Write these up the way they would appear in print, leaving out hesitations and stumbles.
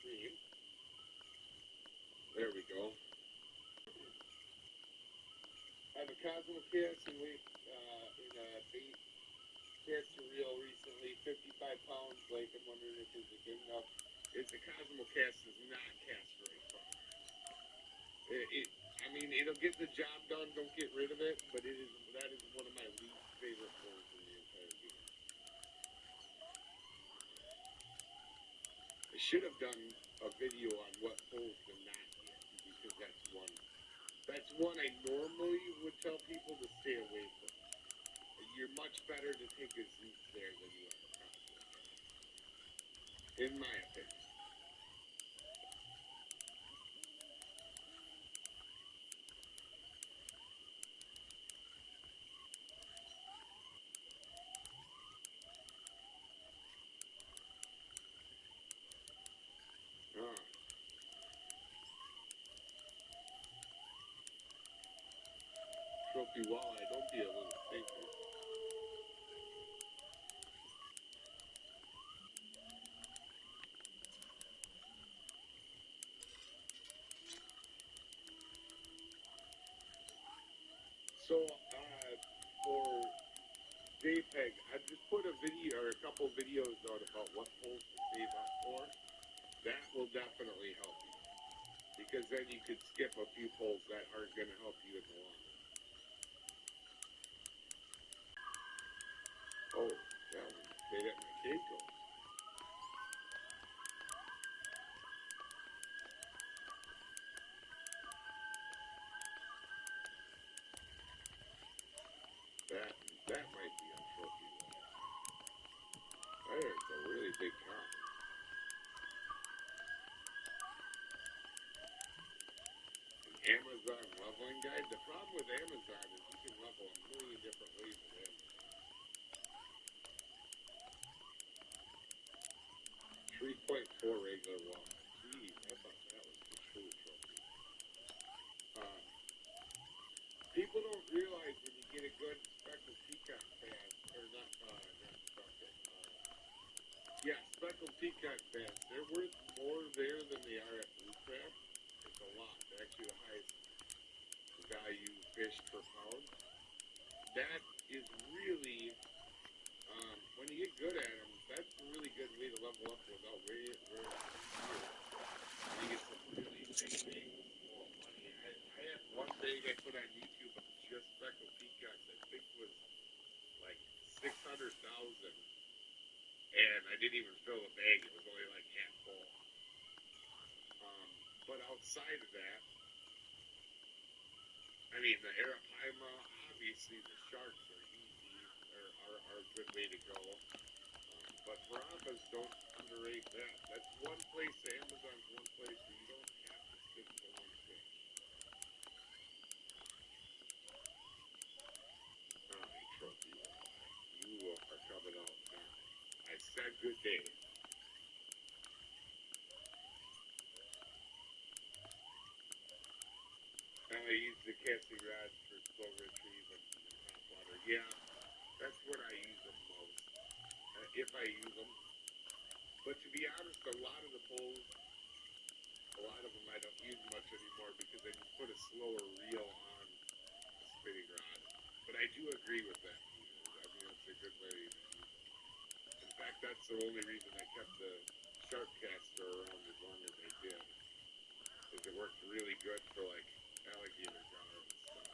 stream. There we go. I have a Cosmo cast and weight in a bait cast to reel recently, 55 pounds. Like, I'm wondering if it's good enough. The Cosmo cast does not cast very far. I mean, it'll get the job done. Don't get rid of it. But that is one of my least favorite poles in the entire game. I should have done a video on what poles to not get, because that's one I normally would tell people to stay away from. You're much better to take a Zeus there than you are a Cosmo, in my opinion. Trophy walleye, don't be a little stinker. So, for JPEG, I just put a video or a couple videos out about what poles to save up for. That will definitely help you, because then you could skip a few poles that aren't going to help you in the long run. Oh, yeah, they let my kid go. That might be a trophy walleye. There's a really big cock. An Amazon leveling guide. The problem with Amazon is you can level a million different ways with Amazon. 3.4 regular walleye. Geez, I thought that was the true trophy. People don't realize when you get a good speckled peacock bass, or not speckled. Yeah, speckled peacock bass. They're worth more there than they are at blue crab. It's a lot. They're actually the highest value fish per pound. That is really, when you get good at them, that's a really good way to level up without where you get some really big things. I had one bag I put on YouTube of just speckled peacocks. I think was like 600,000, and I didn't even fill the bag. It was only like half full. But outside of that, I mean, the Arapaima, obviously the sharks are easy, are a good way to go. But Brahmas, don't underrate that. That's one place, Amazon's one place where you don't have to stick to one fish. Alright, trophy walleye. You are coming out now. I said good day. I use the casting rods for slow retrieve and top water. Yeah, that's what I use them most, if I use them. But to be honest, a lot of the poles, a lot of them I don't use much anymore because I just put a slower reel on a spinning rod. But I do agree with that. I mean, it's a good way to use them. In fact, that's the only reason I kept the sharp caster around as long as I did. Because it worked really good for like alligator gar and stuff.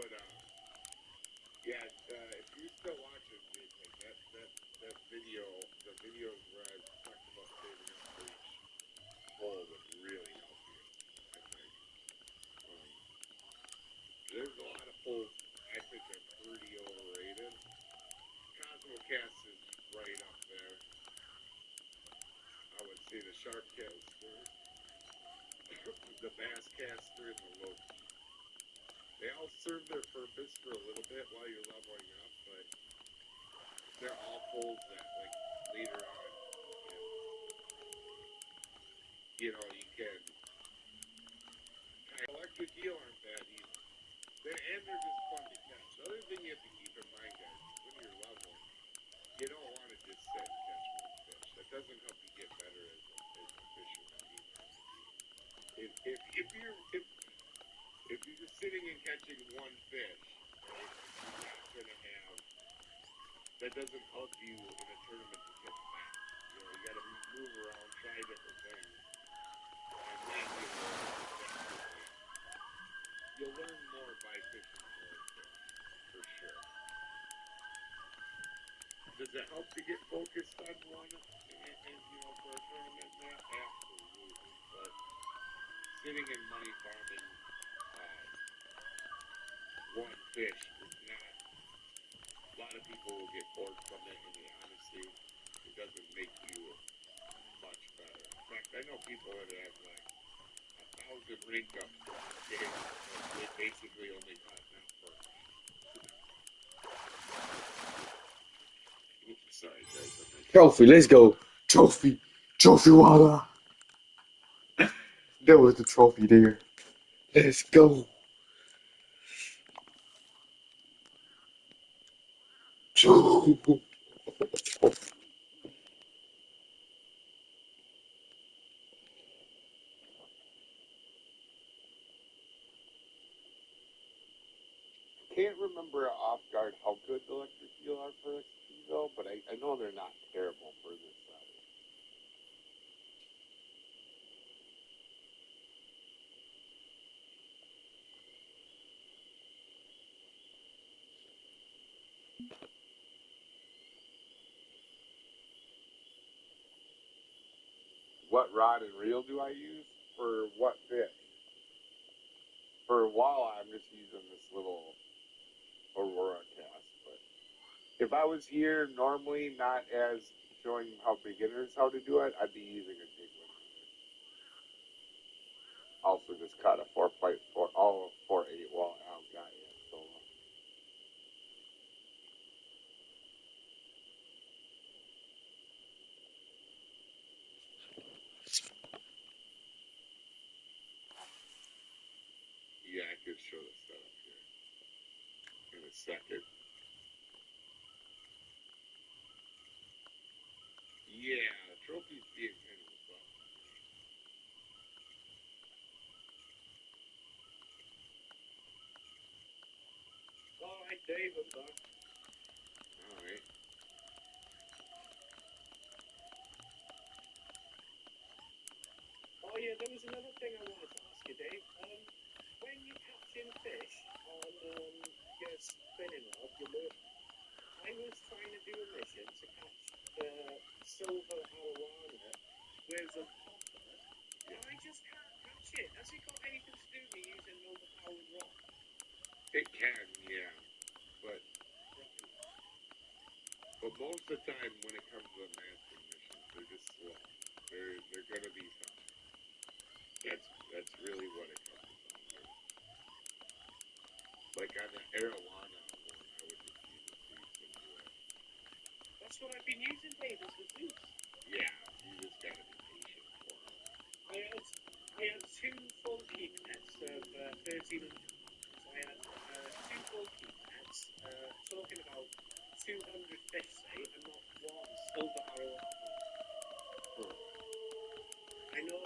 But yeah, if you're still watching, like that video, the videos where I talked about saving up for each hole would really help you, I think. There's a lot of poles I think are pretty overrated. Cosmo Cast is right up there. I would say the Sharp Cat is third. the bass caster, and the low key. They all serve their purpose for a little bit while you're leveling up, but they're all holes that, like, later on, you can. Electric eel aren't bad either. And they're just fun to catch. The other thing you have to keep in mind, guys, is when you're leveling, you don't want to just sit and catch one fish. That doesn't help you get better as a fisherman either. If you're just sitting and catching one fish, right, you're not gonna have. That doesn't help you in a tournament to catch bass. You got to move around, try different things, and then you'll learn more by fishing more fish, for sure. Does it help to get focused on one, and for a tournament? Absolutely. But sitting in money farming one fish is not. A lot of people will get bored from it, and honestly, it doesn't make you much better. In fact, I know people that have like 1,000 rank ups in this game, but they basically only caught that first. Oops, sorry guys. Trophy, let's go. Trophy. Trophy water. There was the trophy there. Let's go. Can't remember off guard how good the electric eel are for XP though, but I know they're not terrible for this size. What rod and reel do I use for what fish? For walleye, I'm just using this little Aurora cast. But if I was here normally, not as showing how beginners how to do it, I'd be using a jig one. Also, just caught a 4.4, 4.8 walleye. Oh, got it. So. Yeah, I could show the setup here in a second. Yeah, the trophy's being kind of above. Alright, Dave, I'm back. Alright. Oh yeah, there was another thing I wanted to ask you, Dave. When you're catching fish on your spinning rod, your lure, I was trying to do a mission to catch the silver arowana with a popper, and I just can't catch it. Has it got anything to do with me using an overpowered rod? It can, yeah, but most of the time when it comes to the mastering missions, they're just slow. They're gonna be tough. That's really what it comes down to. Like on the arowana one, I would just use a Zeus and do it. That's what I've been using, Dave, is the Zeus. Yeah, you just gotta be patient for it. I had 2 full keep nets of 13 and I had 2 full keep nets, talking about 200 fish, say, and not one silver arowana. I know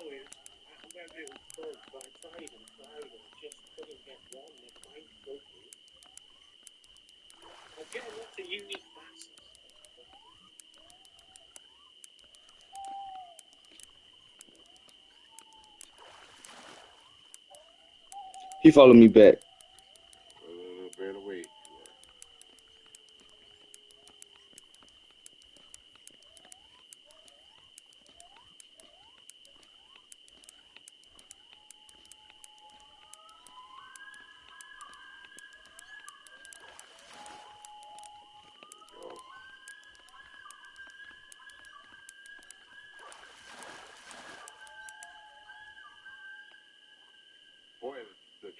whether it was good, but I tried and just couldn't get one. They're trying to go through. I get lots of unique basses. He followed me back. Better wait.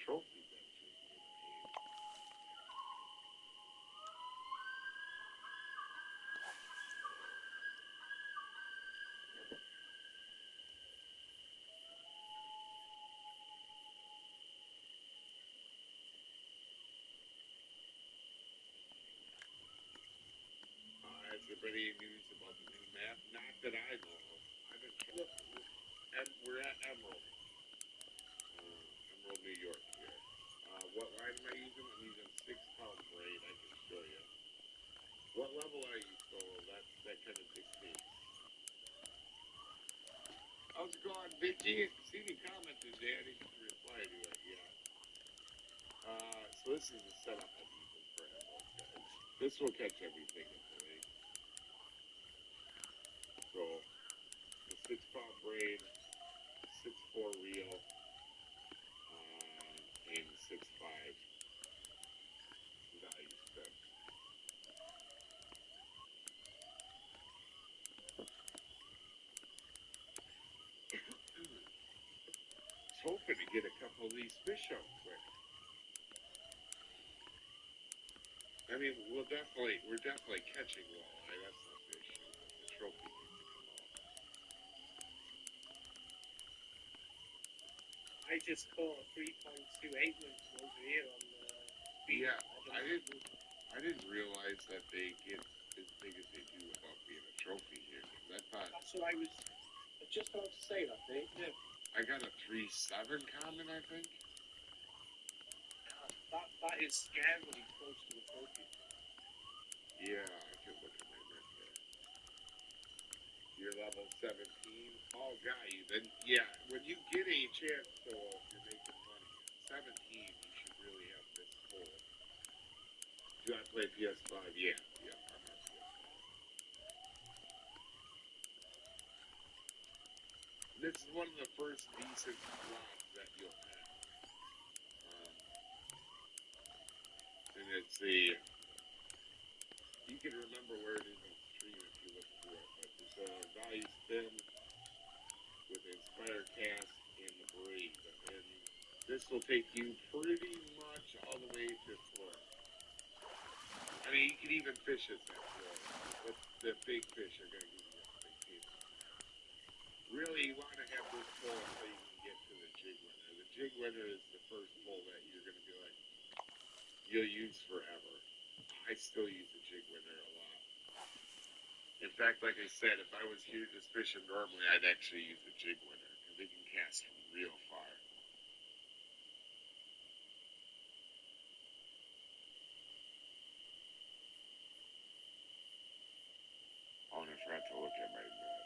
trophies actually in my hand. Has there been any news about the new map? Not that I know of. I've been and we're at Emerald, Emerald, New York here. What line am I using? I'm using 6-pound braid. I can show you. What level are you? So that kind of dictates. How's it going, Vicky? See me commented, Dad. I didn't reply to it yet. So this is the setup I'm using for Emerald, guys. This will catch everything at the lake. So the 6-pound braid, 6-4 reel, and 6-5 value spent. Hoping to get a couple of these fish out quick. I mean, we're definitely catching walleye. That's not the issue. The trophy needs to come out. I just caught a 3.28 over here on the beach. Yeah, I didn't realize that they get as big as they do without being a trophy here. I thought that's what I was just about to say. That day, yeah. I got a 3.7 common, I think. That is scarily close to the trophy. Yeah, I can look at my net there. You're level 17. Oh, got you. Then, yeah, when you get a chance, so if you're making money, 17, you should really have this full. Do I play PS5? Yeah, I'm on PS5. This is one of the first decent slots that you'll have. And it's you can remember where it is on the stream if you look through it, but there's a value spin with Inspire Cast and the braid, and this will take you pretty much all the way to Florida. I mean, you can even fish this at Florida, but the big fish are going to give you a big table. Really, you want to have this pull until you can get to the jig winner. The jig winner is the first pull that you're going to be like, you'll use forever. I still use the jig winner a lot. In fact, like I said, if I was here just fishing normally, I'd actually use the jig winner because it can cast from real far. Oh, and I forgot to look at my net.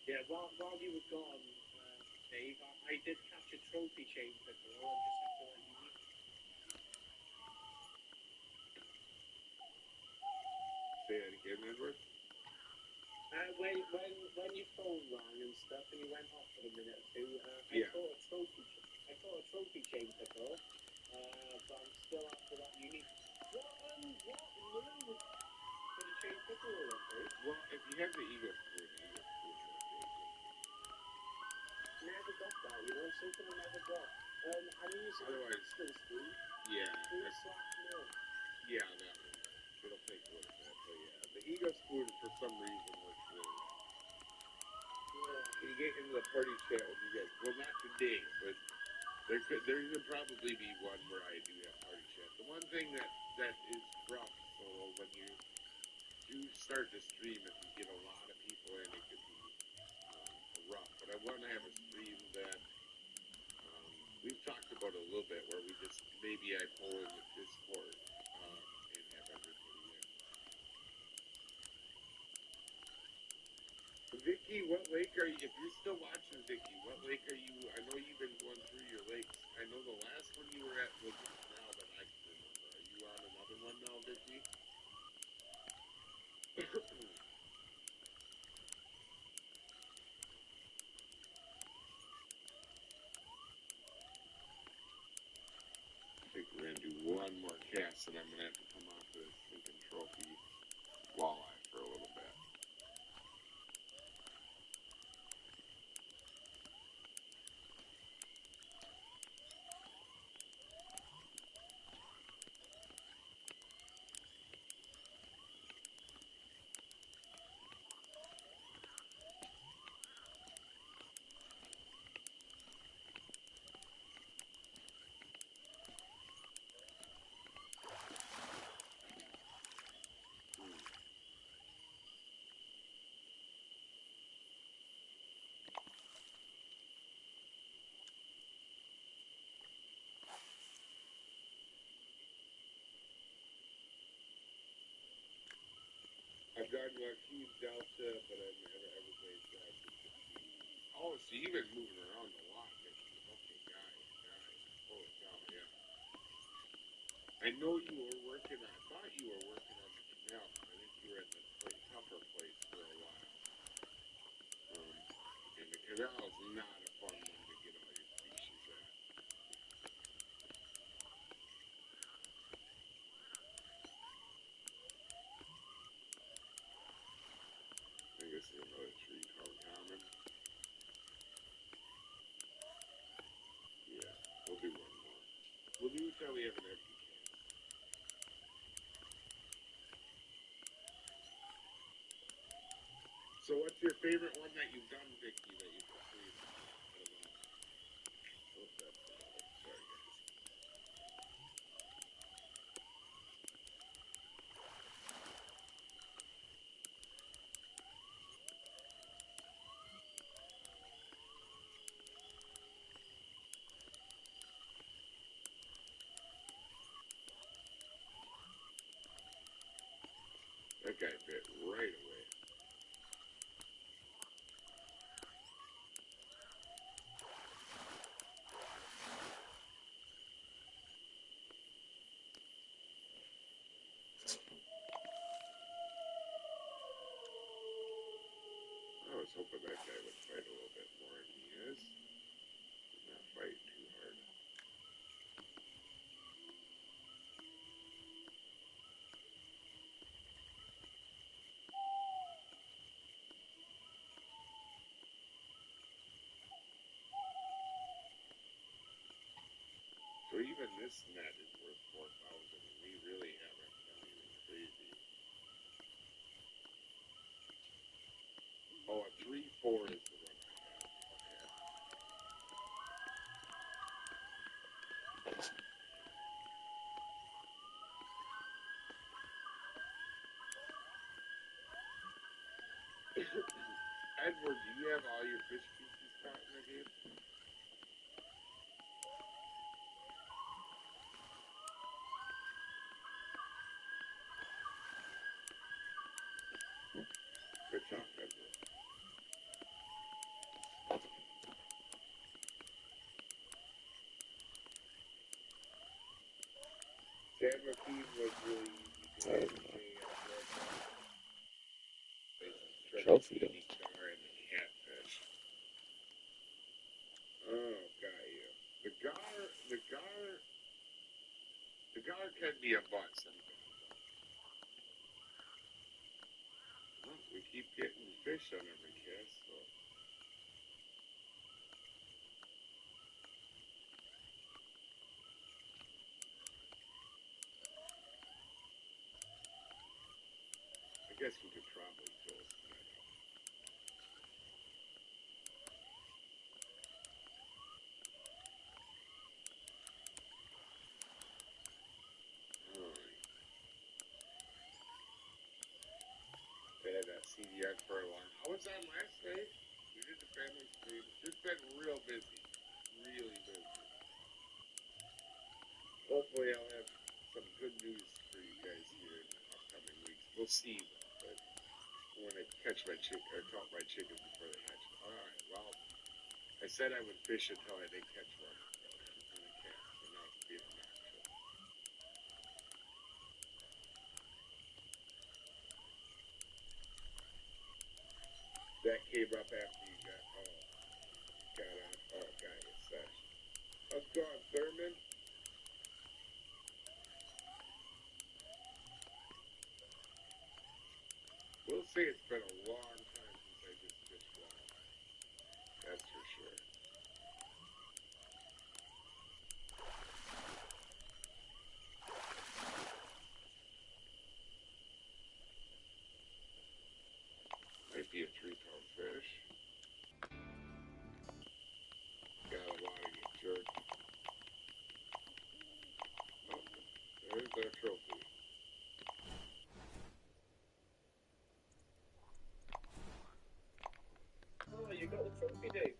Yeah, while you were gone, Dave, I did catch a trophy chain pickerel. I just have to let you know. Say that again, Edward? When your phone rang and stuff, and you went off for a minute or two, Yeah. I caught a trophy chain pickerel, but I'm still after that unique. What? No. For the chain pickerel, okay? Well, if you have the eagle spoon, Never got that, you know, something I never got. I'm using Otherwise, a crystal spoon. yeah, No. yeah, that one. It'll take a little bit, but yeah, the eagle spoon for some reason works really well. Yeah. Can you get into the party chat with you guys? Well, not today, but there could probably be one where I do have party chat. The one thing that is rough, so when you do start to stream, if you get a lot of people in, it could be rough. But I want to have a stream that we've talked about a little bit, where we just maybe I pull in the Discord and have everybody in. Vicky, what lake are you? If you're still watching, Vicky, what lake are you? I know you've been going through your lakes. I know the last one you were at was the canal that I can remember. Are you on another one now, Vicky? I think we're gonna do one more cast, and I'm gonna have to come off this thinking trophy. I've done Joaquin Delta, but I've never Everglades drive for 15 years. Oh, so you've been moving around a lot, Mickey. Okay, guy. Holy cow, yeah. I know you were working on, I thought you were working on the canal. I think you were at the tougher place for a while. And the canal is not a fun one to get all your species at. I think this is another tree called common. Yeah, we'll do one more. We'll do it till we have an empty case. So what's your favorite one that you've done, Vicky, that you've completed? Out of all? Oh, that's another. Sorry, guys. That guy bit right away. I was hoping that guy would fight a little bit more, and he is. He's not fighting too hard. So even this net is worth 4,000, and we really haven't done anything crazy. Oh, a 3-4 is the one I have. Okay. Edward, do you have all your fish species caught in the game? Good job, Edward. San Joaquin was really easy to hit. Trophy. Gar and the catfish. Oh, got you. The gar can be a butt sometimes. Well, we keep getting fish on every cast, so. I guess we could probably toast that up. Alright. They had that CDX for a while. I was on last night. We did the family stream. It's been real busy. Really busy. Hopefully I'll have some good news for you guys here in the upcoming weeks. We'll see, but I want to catch my count my chickens before they hatch. Alright, well, I said I would fish until I didn't catch one on a cast, so now it's being obnoxious. That came up after you got on. Oh, got you, Sesh. How's it going, Thurman? We'll say it's been a long time since I just fished walleye. That's for sure. Might be a 3-pound fish. Gotta wanna get jerked. Oh, there's our trophy. Oh, you got the trophy, Dave.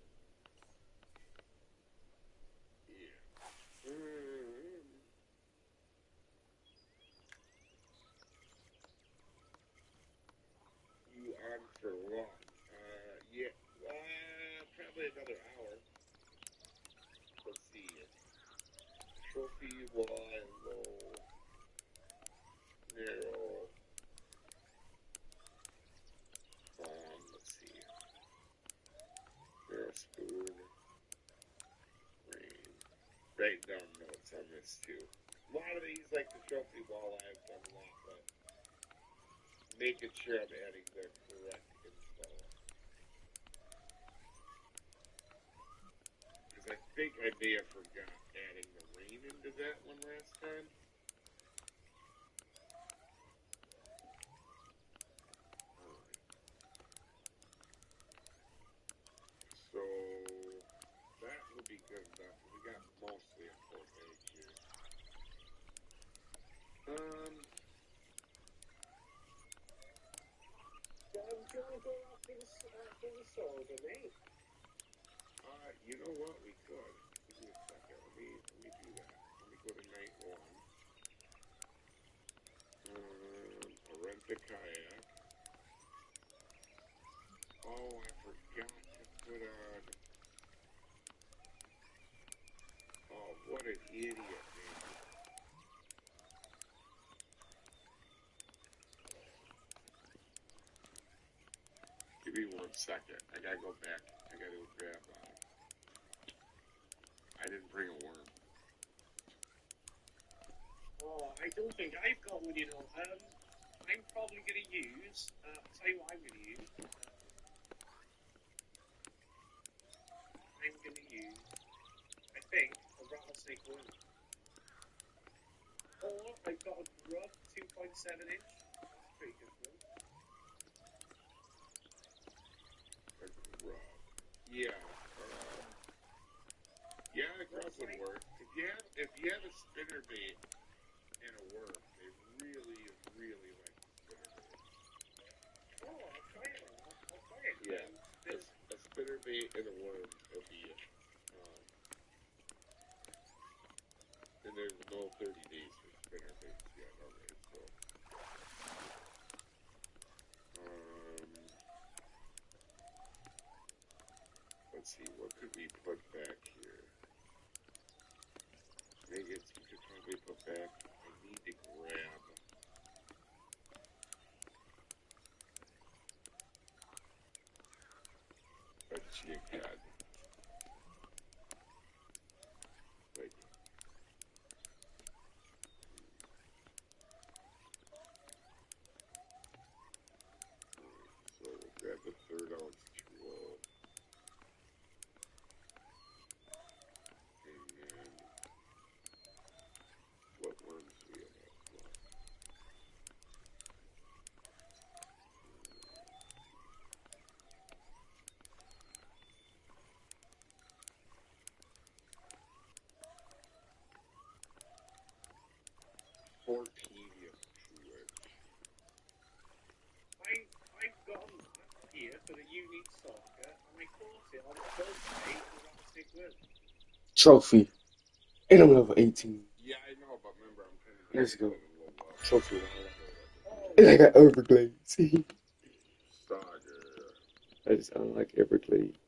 Yeah. for long. Yeah, probably another hour. Let's see. Trophy, walleye, low, narrow. Let's see. Narrow spoon, rain. Write down notes on this too. A lot of these, like the trophy walleye, I've done a lot, but making sure I'm adding the correct info. Because I think I may have forgot adding the rain into that one last time. So that will be good enough. We got mostly a full bag here. Do you want to go after the sword, mate? You know what? We could. Give me a second. Let me do that. Let me go to night one. I'll rent the kayak. Oh, I forgot to put on. Oh, what an idiot, man. Give me 1 second. I gotta go back. I gotta go grab. I didn't bring a worm. Oh, I don't think I've got one, you know. I'm probably going to use, tell you what I'm going to use. I'm going to use, I think, a rattlesnake worm. Or I've got a grub 2.7 inch. That's a pretty good one. A grub. Yeah. Yeah, the grub would work. If you have a spinner bait and a worm, they really, really like the spinner bait. Oh, I'll try it. I'll try it. Yeah, a spinner bait and a worm will be. And there's no 30 days for spinner baits yet already, so. Let's see, what could we put back here? Maggots we could probably put back. I need to grab a jig head. Like, so we'll grab the 1/3 ounce roll. And then, what worms do we have? 14 is too rich. I've got that here for the unique stalker, and I caught it on the boat day for rattlesnake worm. Trophy. And I'm level 18. Yeah, I know, but remember, I'm kind of Let's go. low. Trophy. Oh, And I got Everglades. Saga. I just unlock Everglades.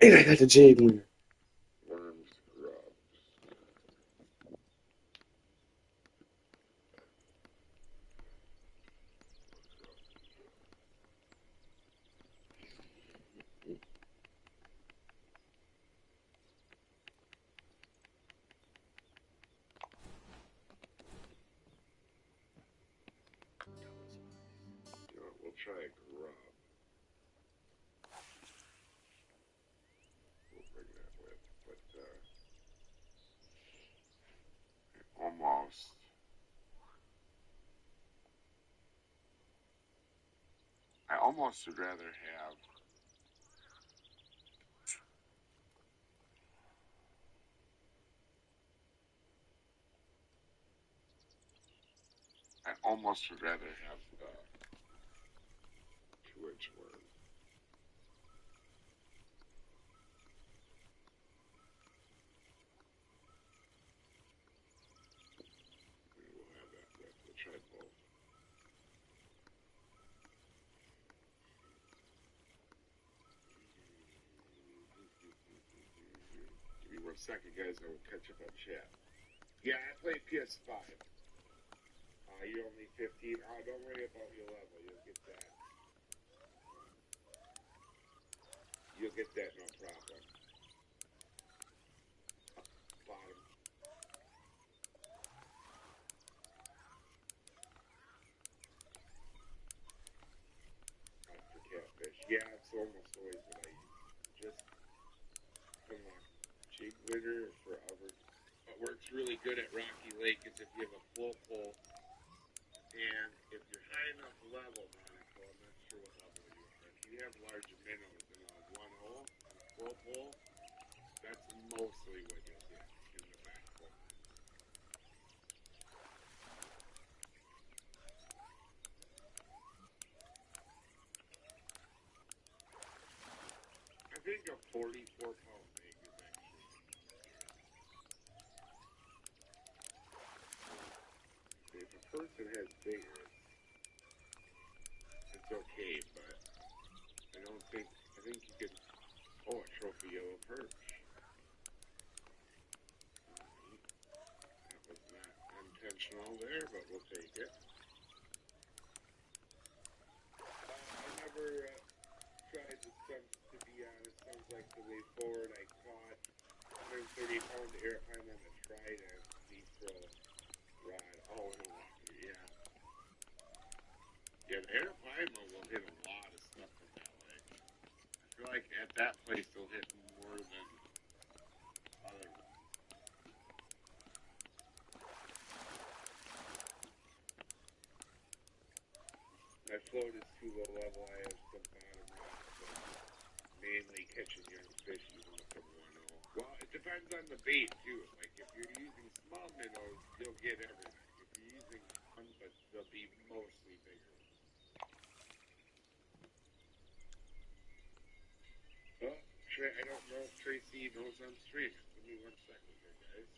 And I got the jig winner. Worms, grubs. You know what, we'll try a grub. We'll bring that with, but almost. I almost would rather have. I almost would rather have the 2-inch worm. We'll have that with. We'll try both. for a second, guys. I will catch up on chat. Yeah, I play PS5. You're only 15. Oh, don't worry about your level. You'll get that. You'll get that, no problem. Bottom. For catfish. Yeah, it's almost always what I use. Just come on. Jig winner forever. What works really good at Rocky Lake is if you have a float pole, and if you're high enough level, Monaco, I'm not sure what level you are. If you have larger minnows in a one hole, on a float pole, that's mostly what you'll get in the back corner. I think a 44-pound bait is actually if a person has bigger, it's okay, but I don't think, I think you could, oh, a trophy yellow perch. That was not intentional there, but we'll take it. I never tried the stumps, to be honest. Sounds like the way forward. I caught 130-pound airplane on the Trident deep throw rod. Oh, in a water, yeah. Yeah, the airplane will hit a lot of stuff from that lake. I feel like at that place they'll hit more than other ones. My float is too low level. I have some bottom rocks, but mainly catching young fish even with the 1-0. Well, it depends on the bait too. Like if you're using small minnows, you'll get everything. If you're using one, but they'll be mostly bigger ones. Oh, I don't know if Tracy knows I'm streaming. Give me 1 second here, guys.